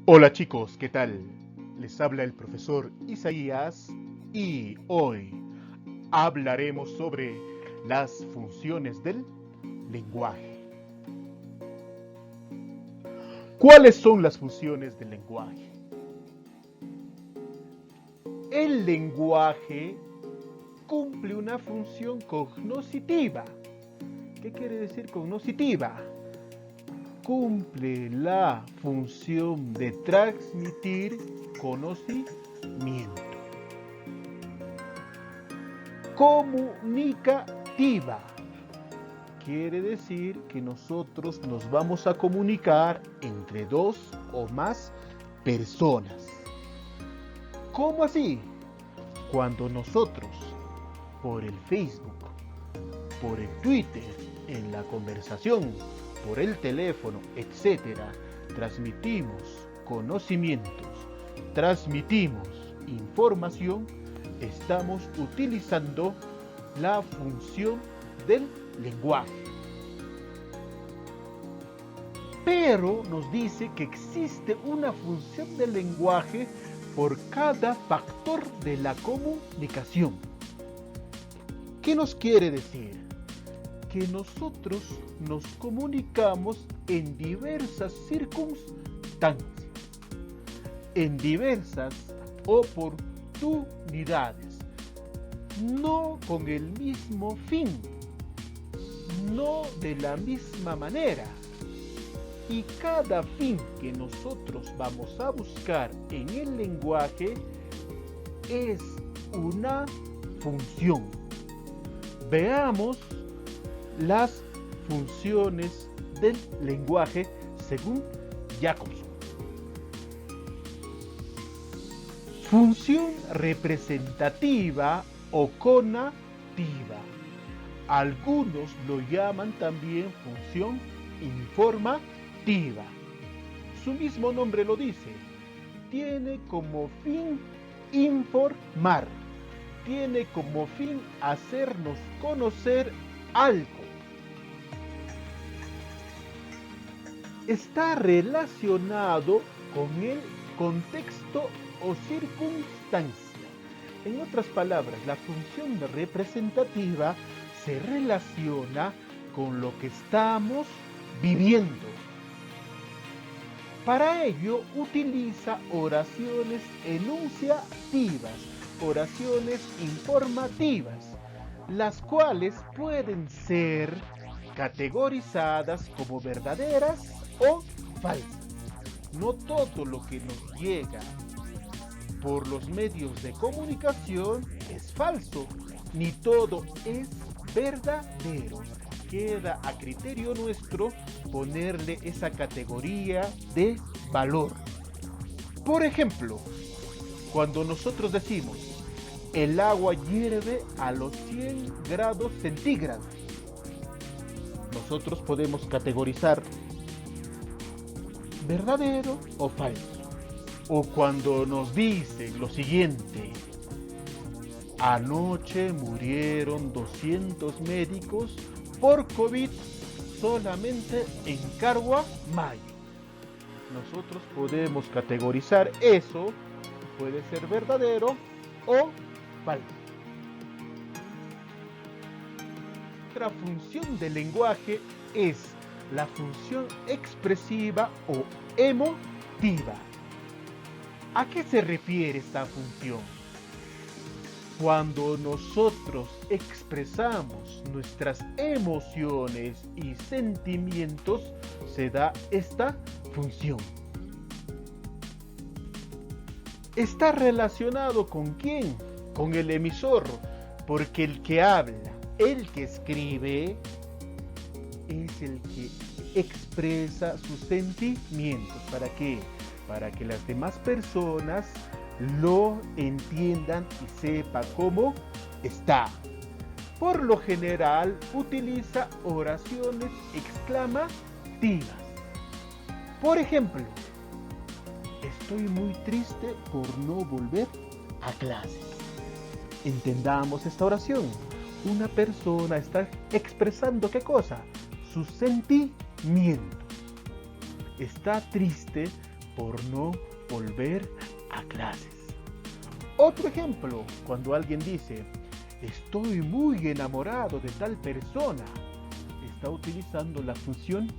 Hola chicos, ¿qué tal? Les habla el profesor Isaías y hoy hablaremos sobre las funciones del lenguaje. ¿Cuáles son las funciones del lenguaje? El lenguaje cumple una función cognoscitiva. ¿Qué quiere decir cognoscitiva? Cumple la función de transmitir conocimiento. Comunicativa. Quiere decir que nosotros nos vamos a comunicar entre dos o más personas. ¿Cómo así? Cuando nosotros, por el Facebook, por el Twitter, en la conversación, por el teléfono, etcétera, transmitimos conocimientos, transmitimos información, estamos utilizando la función del lenguaje. Pero nos dice que existe una función del lenguaje por cada factor de la comunicación. ¿Qué nos quiere decir? Que nosotros nos comunicamos en diversas circunstancias, en diversas oportunidades, no con el mismo fin, no de la misma manera. Y cada fin que nosotros vamos a buscar en el lenguaje es una función. Veamos las funciones del lenguaje según Jacobson. Función representativa o conativa. Algunos lo llaman también función informativa. Su mismo nombre lo dice. Tiene como fin informar. Tiene como fin hacernos conocer algo. Está relacionado con el contexto o circunstancia. En otras palabras, la función representativa se relaciona con lo que estamos viviendo. Para ello utiliza oraciones enunciativas, oraciones informativas, las cuales pueden ser categorizadas como verdaderas o falsas. No todo lo que nos llega por los medios de comunicación es falso, ni todo es verdadero. Queda a criterio nuestro ponerle esa categoría de valor. Por ejemplo, cuando nosotros decimos el agua hierve a los 100 grados centígrados, nosotros podemos categorizar verdadero o falso. O cuando nos dicen lo siguiente: anoche murieron 200 médicos por COVID solamente en Carhuamayo. Nosotros podemos categorizar eso, puede ser verdadero o falso. Otra función del lenguaje es la función expresiva o emotiva. ¿A qué se refiere esta función? Cuando nosotros expresamos nuestras emociones y sentimientos, se da esta función. ¿Está relacionado con quién? Con el emisor, porque el que habla, el que escribe, es el que expresa sus sentimientos. ¿Para qué? Para que las demás personas lo entiendan y sepa cómo está. Por lo general utiliza oraciones exclamativas. Por ejemplo, estoy muy triste por no volver a clases. Entendamos esta oración. Una persona está expresando ¿qué cosa? Sus sentimientos. Está triste por no volver a clases. Otro ejemplo, cuando alguien dice, estoy muy enamorado de tal persona, está utilizando la función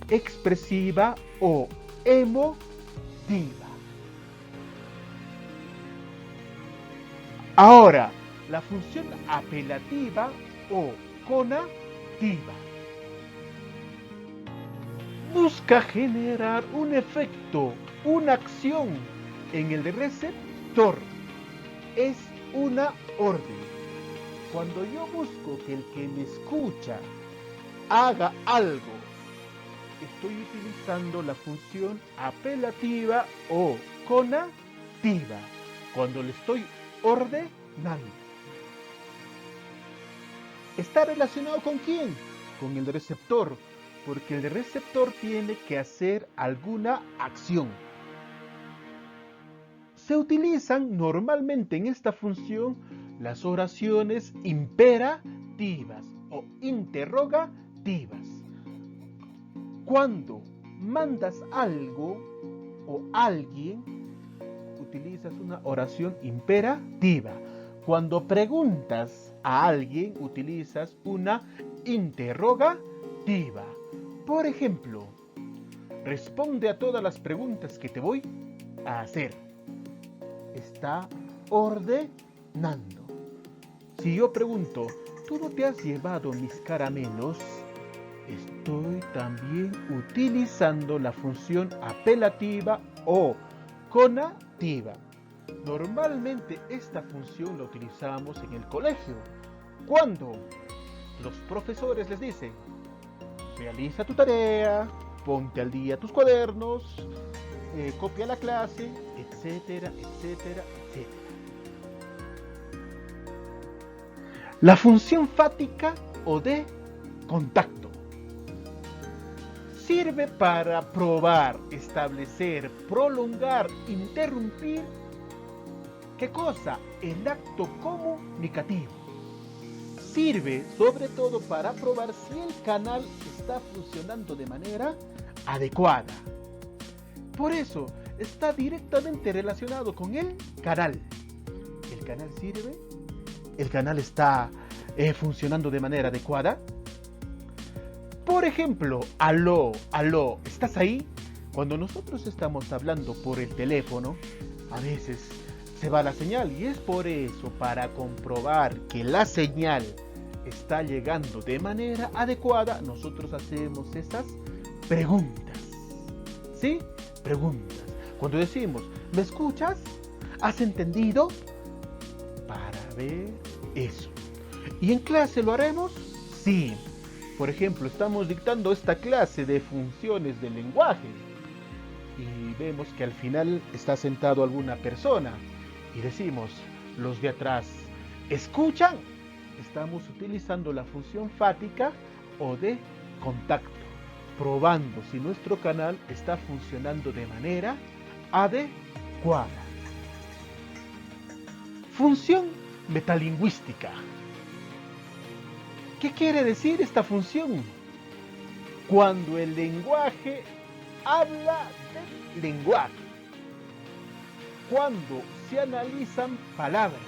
expresiva o emotiva. Ahora, la función apelativa o conativa busca generar un efecto, una acción en el receptor. Es una orden. Cuando yo busco que el que me escucha haga algo, estoy utilizando la función apelativa o conativa. Cuando le estoy ordenando. ¿Está relacionado con quién? Con el receptor, porque el receptor tiene que hacer alguna acción. Se utilizan normalmente en esta función las oraciones imperativas o interrogativas. Cuando mandas algo o alguien, utilizas una oración imperativa. Cuando preguntas a alguien, utilizas una interrogativa. Por ejemplo, responde a todas las preguntas que te voy a hacer. Está ordenando. Si yo pregunto, ¿tú no te has llevado mis caramelos? Estoy también utilizando la función apelativa o conativa. Normalmente esta función la utilizamos en el colegio, cuando los profesores les dicen, realiza tu tarea, ponte al día tus cuadernos, copia la clase, etcétera, etcétera, etcétera. La función fática o de contacto sirve para probar, establecer, prolongar, interrumpir. ¿Qué cosa? El acto comunicativo. Sirve sobre todo para probar si el canal está funcionando de manera adecuada. Por eso está directamente relacionado con el canal. ¿El canal sirve? ¿El canal está funcionando de manera adecuada? Por ejemplo, aló, aló, ¿estás ahí? Cuando nosotros estamos hablando por el teléfono, a veces se va la señal y es por eso, para comprobar que la señal está llegando de manera adecuada, nosotros hacemos esas preguntas. ¿Sí? Preguntas. Cuando decimos, ¿me escuchas? ¿Has entendido? Para ver eso. ¿Y en clase lo haremos? Sí. Por ejemplo, estamos dictando esta clase de funciones del lenguaje y vemos que al final está sentado alguna persona y decimos, los de atrás, ¿escuchan? Estamos utilizando la función fática o de contacto, probando si nuestro canal está funcionando de manera adecuada. Función metalingüística. ¿Qué quiere decir esta función? Cuando el lenguaje habla del lenguaje. Cuando se analizan palabras.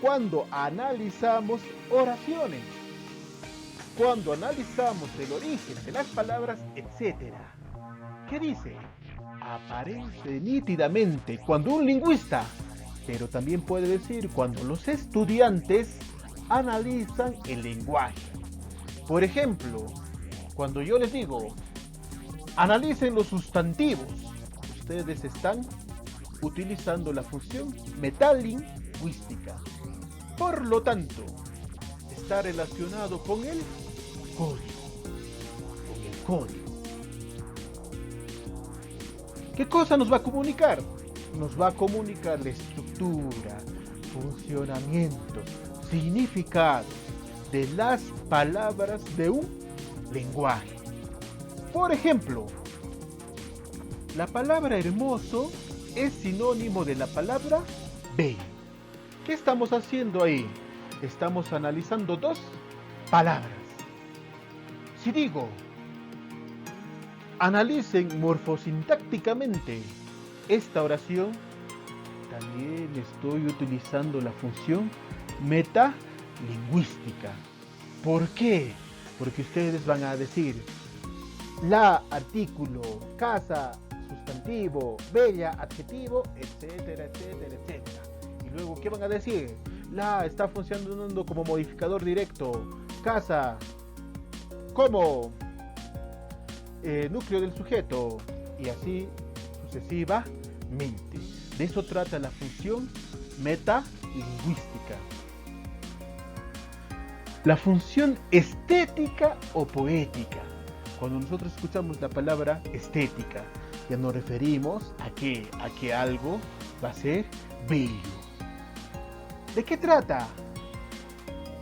Cuando analizamos oraciones. Cuando analizamos el origen de las palabras, etc. ¿Qué dice? Aparece nítidamente cuando un lingüista, pero también puede decir cuando los estudiantes analizan el lenguaje. Por ejemplo, cuando yo les digo, analicen los sustantivos, ustedes están utilizando la función metalingüística. Por lo tanto, está relacionado con el código. ¿Qué cosa nos va a comunicar? Nos va a comunicar la estructura, funcionamiento, significado de las palabras de un lenguaje. Por ejemplo, la palabra hermoso es sinónimo de la palabra bello. ¿Qué estamos haciendo ahí? Estamos analizando dos palabras. Si digo, Analicen morfosintácticamente esta oración. También estoy utilizando la función metalingüística. ¿Por qué? Porque ustedes van a decir la, artículo, casa, sustantivo, bella, adjetivo, etcétera, etcétera, etcétera. Y luego, ¿qué van a decir? La está funcionando como modificador directo. Casa, como núcleo del sujeto. Y así sucesivamente. De eso trata la función metalingüística. La función estética o poética. Cuando nosotros escuchamos la palabra estética, ya nos referimos a que algo va a ser bello. ¿De qué trata?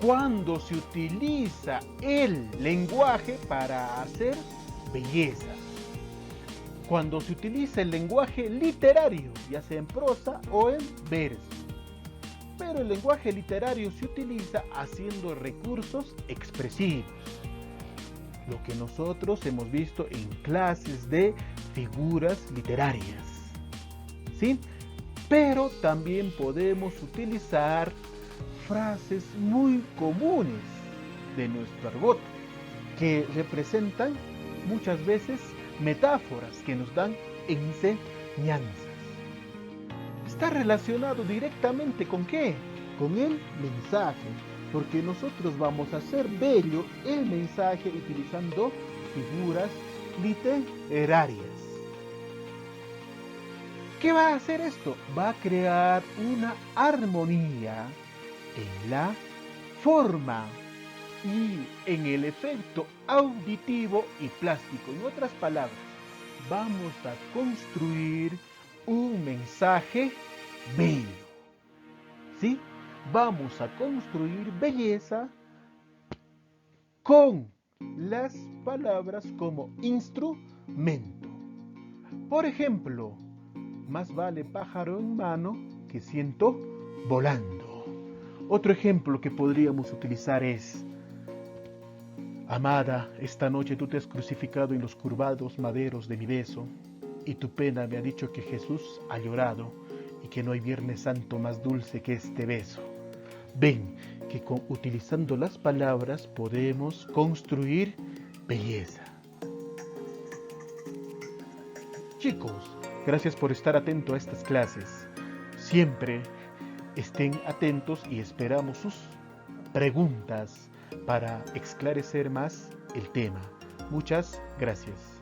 Cuando se utiliza el lenguaje para hacer belleza. Cuando se utiliza el lenguaje literario, ya sea en prosa o en verso. Pero el lenguaje literario se utiliza haciendo recursos expresivos. Lo que nosotros hemos visto en clases de figuras literarias. ¿Sí? Pero también podemos utilizar frases muy comunes de nuestro argot que representan muchas veces metáforas que nos dan enseñanzas. Está relacionado directamente ¿con qué? Con el mensaje, porque nosotros vamos a hacer bello el mensaje utilizando figuras literarias. ¿Qué va a hacer esto? Va a crear una armonía en la forma y en el efecto auditivo y plástico. En otras palabras, vamos a construir un mensaje bello. ¿Sí? Vamos a construir belleza con las palabras como instrumento. Por ejemplo, más vale pájaro en mano que ciento volando. Otro ejemplo que podríamos utilizar es: amada, esta noche tú te has crucificado en los curvados maderos de mi beso, y tu pena me ha dicho que Jesús ha llorado y que no hay Viernes Santo más dulce que este beso. Ven que utilizando las palabras podemos construir belleza. Chicos, gracias por estar atento a estas clases. Siempre estén atentos y esperamos sus preguntas para esclarecer más el tema. Muchas gracias.